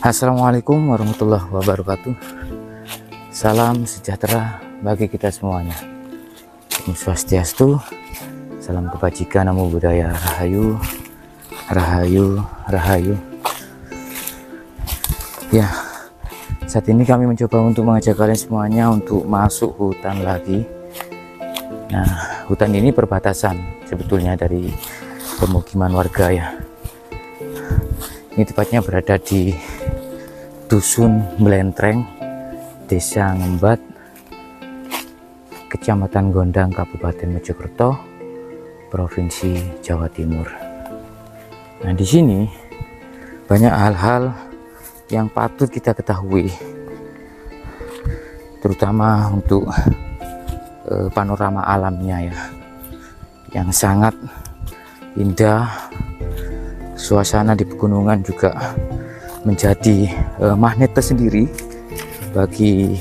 Assalamualaikum warahmatullahi wabarakatuh. Salam sejahtera bagi kita semuanya. Om Swastiastu. Salam kebajikan, namo buddhaya, rahayu, rahayu, rahayu. Ya, saat ini kami mencoba untuk mengajak kalian semuanya untuk masuk hutan lagi. Nah, hutan ini perbatasan sebetulnya dari pemukiman warga ya. Ini tepatnya berada di Dusun Blentreng, Desa Ngembat, Kecamatan Gondang, Kabupaten Mojokerto, Provinsi Jawa Timur. Nah, di sini banyak hal-hal yang patut kita ketahui, terutama untuk panorama alamnya ya, yang sangat indah. Suasana di pegunungan juga menjadi magnet tersendiri bagi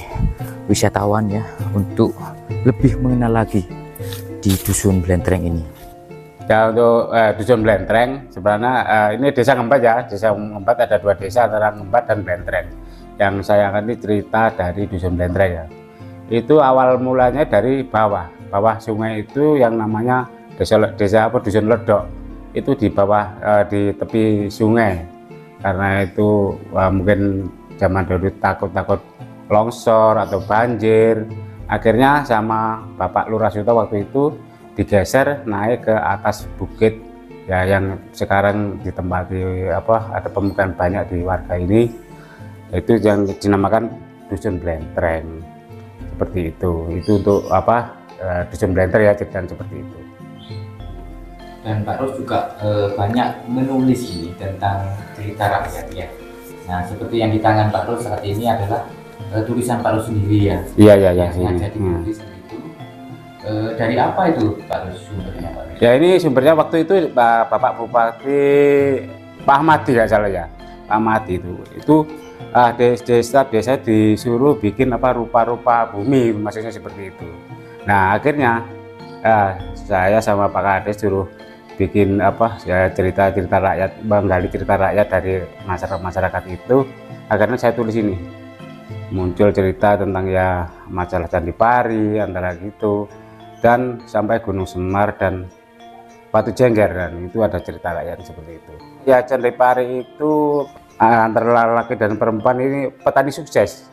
wisatawan ya, untuk lebih mengenal lagi di Dusun Blentreng ini. Ya, untuk Dusun Blentreng sebenarnya ini desa Ngembat ya. Desa Ngembat ada dua desa antara Ngembat dan Blentreng. Yang saya akan ini cerita dari Dusun Blentreng ya. Itu awal mulanya dari bawah sungai itu yang namanya Dusun Ledok. Itu di bawah di tepi sungai, karena itu mungkin zaman dulu takut longsor atau banjir. Akhirnya sama Bapak Lurah Suto waktu itu digeser naik ke atas bukit ya, yang sekarang ditempati ada pemukiman banyak di warga ini, itu yang dinamakan Dusun Blentreng. Seperti itu untuk Dusun Blentreng ya, cerita seperti itu. Dan Pak Ros juga banyak menulis ini tentang cerita rakyat ya. Nah, seperti yang di tangan Pak Ros saat ini adalah tulisan Pak Ros sendiri ya. Iya. Sengaja ditulis begitu. Dari apa itu Pak Ros sumbernya, Pak Ros? Ya, ini sumbernya waktu itu Bapak Bupati Pak Ahmadi ya, salah ya. Pak Ahmadi itu desa disuruh bikin rupa-rupa bumi, maksudnya seperti itu. Nah, akhirnya saya sama Pak Kades suruh bikin cerita-cerita rakyat, menggali cerita rakyat dari masyarakat itu. Akhirnya saya tulis ini, muncul cerita tentang ya masalah Candi Pari antara gitu, dan sampai Gunung Semar dan Batu Jengger, dan itu ada cerita rakyat seperti itu. Ya, Candi Pari itu antara laki dan perempuan ini petani sukses.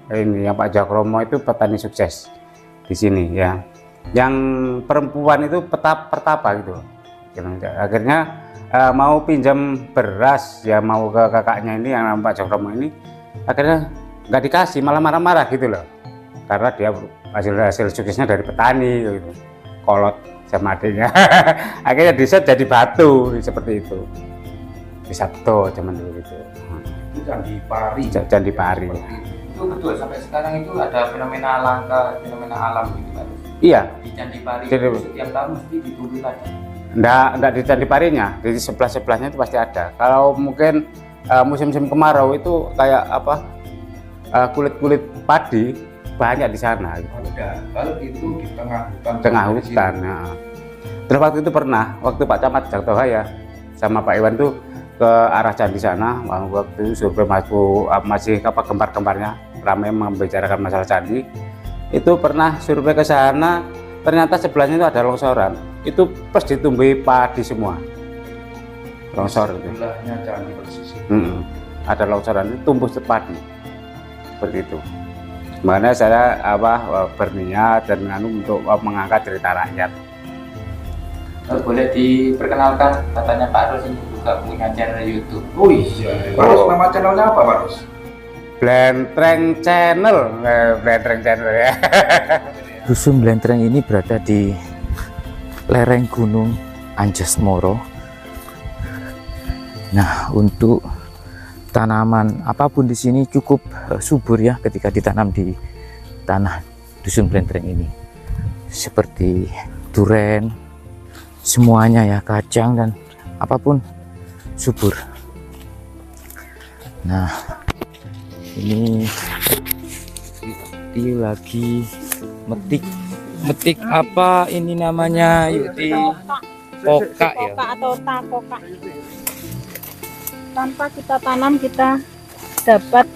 Ini yang Pak Jakromo itu petani sukses di sini ya. Yang perempuan itu pertapa gitu. Akhirnya mau pinjam beras ya, mau ke kakaknya ini yang Pak Jakromo ini, akhirnya nggak dikasih, malah marah-marah gitu loh, karena dia hasil suksesnya dari petani gitu. Kolot sama adiknya. Akhirnya diset jadi batu seperti itu. Di Sabto zaman dulu gitu. Itu Candi Pari. Candi Pari. Itu betul, sampai sekarang itu ada fenomena langka, fenomena alam gitu Pak Ros. Iya. Di Candi Pari itu setiap tahun mesti ditumbuh lagi. Enggak di Candi Parinya, di sebelah-sebelahnya itu pasti ada. Kalau mungkin musim-musim kemarau itu kayak kulit-kulit padi banyak di sana gitu. Ada. Kalau itu di Tengah hutan. Ya. Terus waktu itu pernah, waktu Pak Camat Jartohaya sama Pak Iwan tuh ke arah candi sana, waktu survei masih gembar-gembarnya ramai membicarakan masalah candi. Itu pernah survei ke sana, ternyata sebelahnya itu ada longsoran. Itu pas ditumbuhi padi semua. Longsor itu. Sebelahnya candi persis. Ada longsoran itu tumbuh padi. Seperti itu. Makanya saya berniat dan untuk mengangkat cerita rakyat. Boleh diperkenalkan, katanya Pak Ros ini juga punya channel YouTube. Oh iya. Terus nama channelnya apa, Pak Ros? Blentreng Channel, Blentreng Channel ya. Dusun Blentreng ini berada di lereng Gunung Anjas-Moro. Nah, untuk tanaman apapun di sini cukup subur ya ketika ditanam di tanah Dusun Blentreng ini. Seperti duren, semuanya ya, kacang dan apapun subur. Nah, ini lagi metik apa ini namanya, Yukti? Kokak ya. Kokak atau takoka. tanpa kita tanam kita dapat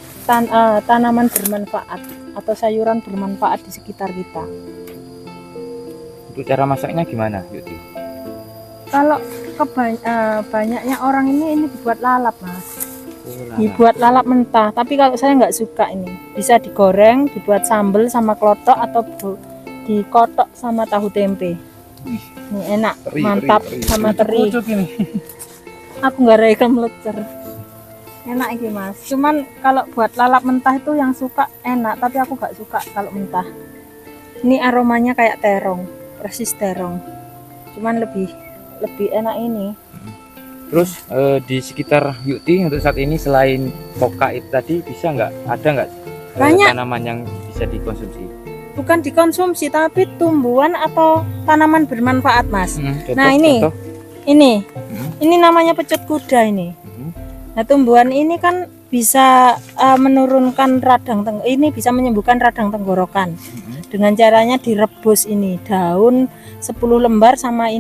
tanaman bermanfaat atau sayuran bermanfaat di sekitar kita. Untuk cara masaknya gimana, Yuti? Kalau banyaknya orang ini dibuat lalap, Mas. Dibuat lalap mentah, tapi kalau saya nggak suka ini. Bisa digoreng, dibuat sambal sama klotok atau dikotok sama tahu tempe. Ini enak, mantap sama teri. Aku nggak reka melecer. Enak ini, Mas. Cuman kalau buat lalap mentah itu yang suka enak, tapi aku nggak suka kalau mentah. Ini aromanya kayak terong, persis terong. Cuman lebih enak ini. Terus di sekitar Yuti untuk saat ini selain koka itu tadi bisa nggak, ada nggak Banyak. tanaman yang bisa dikonsumsi? Bukan dikonsumsi tapi tumbuhan atau tanaman bermanfaat, Mas. Contoh, Nah, ini. contoh. Ini namanya pecut kuda ini. Nah, tumbuhan ini kan bisa menurunkan ini bisa menyembuhkan radang tenggorokan. Dengan caranya direbus ini daun 10 lembar sama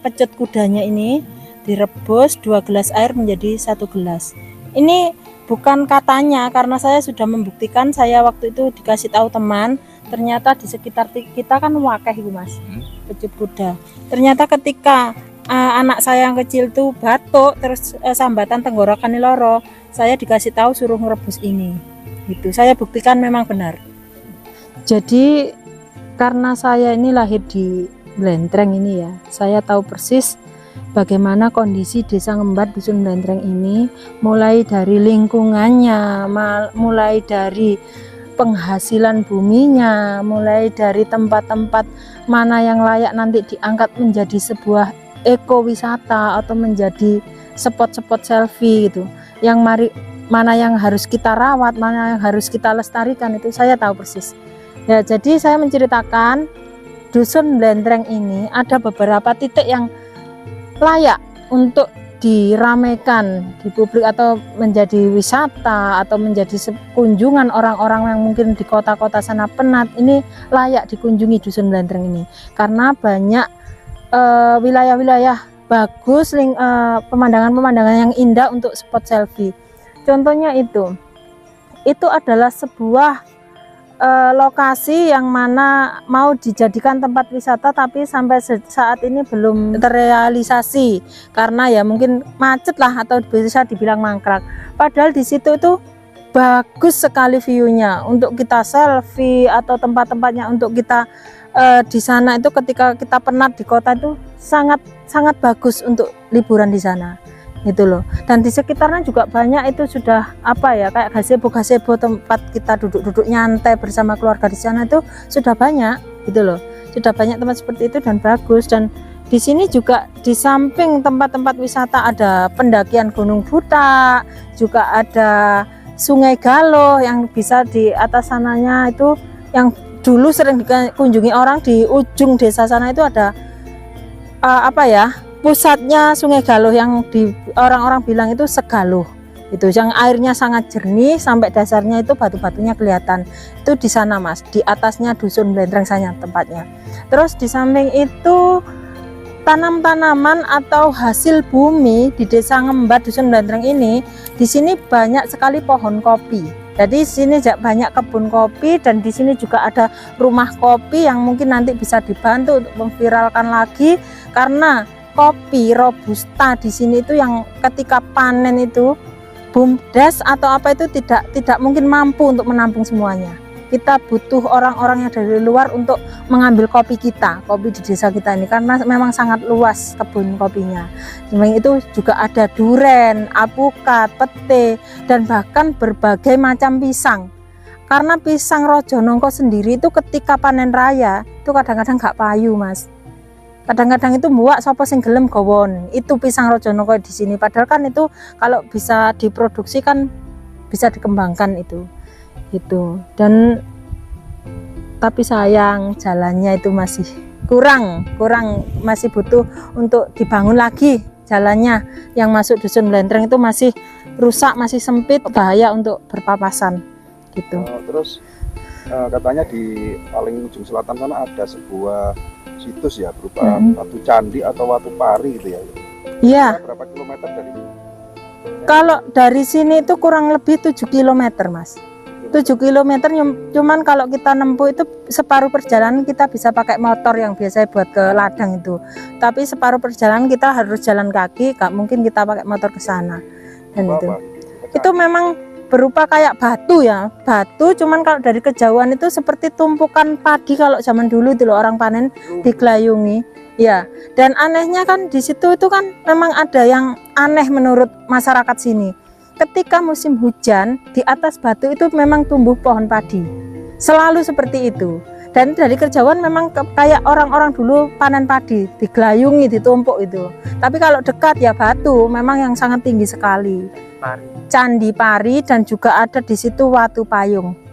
pecut kudanya ini direbus 2 gelas air menjadi 1 gelas. Ini bukan katanya, karena saya sudah membuktikan. Saya waktu itu dikasih tahu teman, ternyata di sekitar kita kan wakeh itu, Mas, pecut kuda. Ternyata ketika anak saya yang kecil tuh batuk terus sambatan tenggorokan loro, saya dikasih tahu suruh ngerebus ini. Gitu. Saya buktikan memang benar. Jadi karena saya ini lahir di Blentreng ini ya, saya tahu persis bagaimana kondisi Desa Ngembat Dusun Blentreng ini, mulai dari lingkungannya, mulai dari penghasilan buminya, mulai dari tempat-tempat mana yang layak nanti diangkat menjadi sebuah ekowisata atau menjadi spot-spot selfie gitu. Mana yang harus kita rawat, mana yang harus kita lestarikan, itu saya tahu persis. Ya, jadi saya menceritakan Dusun Blentreng ini ada beberapa titik yang layak untuk diramaikan di publik atau menjadi wisata atau menjadi kunjungan orang-orang yang mungkin di kota-kota sana penat. Ini layak dikunjungi Dusun Blentreng ini karena banyak wilayah-wilayah bagus, pemandangan-pemandangan yang indah untuk spot selfie. Contohnya itu adalah sebuah lokasi yang mana mau dijadikan tempat wisata, tapi sampai saat ini belum terrealisasi karena ya mungkin macet lah atau bisa dibilang mangkrak. Padahal di situ itu bagus sekali view-nya untuk kita selfie atau tempat-tempatnya untuk kita di sana itu ketika kita penat di kota itu sangat bagus untuk liburan di sana. Gitu loh. Dan di sekitarnya juga banyak itu sudah kayak gazebo tempat kita duduk-duduk nyantai bersama keluarga di sana itu sudah banyak gitu loh. Sudah banyak tempat seperti itu dan bagus. Dan di sini juga di samping tempat-tempat wisata ada pendakian Gunung Buta, juga ada Sungai Galoh yang bisa di atas sananya itu yang dulu sering dikunjungi orang di ujung desa sana itu ada pusatnya Sungai Galoh yang di orang-orang bilang itu Segaluh, itu yang airnya sangat jernih sampai dasarnya itu batu-batunya kelihatan. Itu di sana, Mas, di atasnya Dusun Blentreng saya tempatnya. Terus di samping itu tanam-tanaman atau hasil bumi di Desa Ngembat Dusun Blentreng ini, di sini banyak sekali pohon kopi. Jadi sini banyak kebun kopi dan di sini juga ada rumah kopi yang mungkin nanti bisa dibantu untuk memviralkan lagi karena kopi robusta di sini itu yang ketika panen itu bumdes atau apa itu tidak mungkin mampu untuk menampung semuanya. Kita butuh orang-orang yang dari luar untuk mengambil kopi di desa kita ini karena memang sangat luas kebun kopinya. Selain itu juga ada duren, apukat, pete dan bahkan berbagai macam pisang. Karena pisang Rojonongko sendiri itu ketika panen raya itu kadang-kadang nggak payu, Mas. Kadang-kadang itu buak sapa sing gelem gawon. Itu pisang Rojonongko di sini. Padahal kan itu kalau bisa diproduksi kan bisa dikembangkan itu. Gitu. Dan tapi sayang jalannya itu masih kurang masih butuh untuk dibangun lagi jalannya. Yang masuk Dusun Blentreng itu masih rusak, masih sempit, bahaya untuk berpapasan gitu. Terus katanya di paling ujung selatan sana ada sebuah situs ya berupa batu candi atau batu pari gitu ya. Iya. Berapa kilometer dari sini? Kalau dari sini itu kurang lebih 7 km, Mas. 7 km, cuman kalau kita nempuh itu separuh perjalanan kita bisa pakai motor yang biasa buat ke ladang itu. Tapi separuh perjalanan kita harus jalan kaki, gak mungkin kita pakai motor ke sana. Dan itu memang berupa kayak batu ya, batu, cuman kalau dari kejauhan itu seperti tumpukan padi kalau zaman dulu itu loh, orang panen digelayungi. Ya, dan anehnya kan di situ itu kan memang ada yang aneh menurut masyarakat sini. Ketika musim hujan, di atas batu itu memang tumbuh pohon padi. Selalu seperti itu. Dan dari kejauhan memang kayak orang-orang dulu panen padi, digelayungi, ditumpuk itu. Tapi kalau dekat ya batu, memang yang sangat tinggi sekali. Candi Pari, dan juga ada di situ Watu Payung.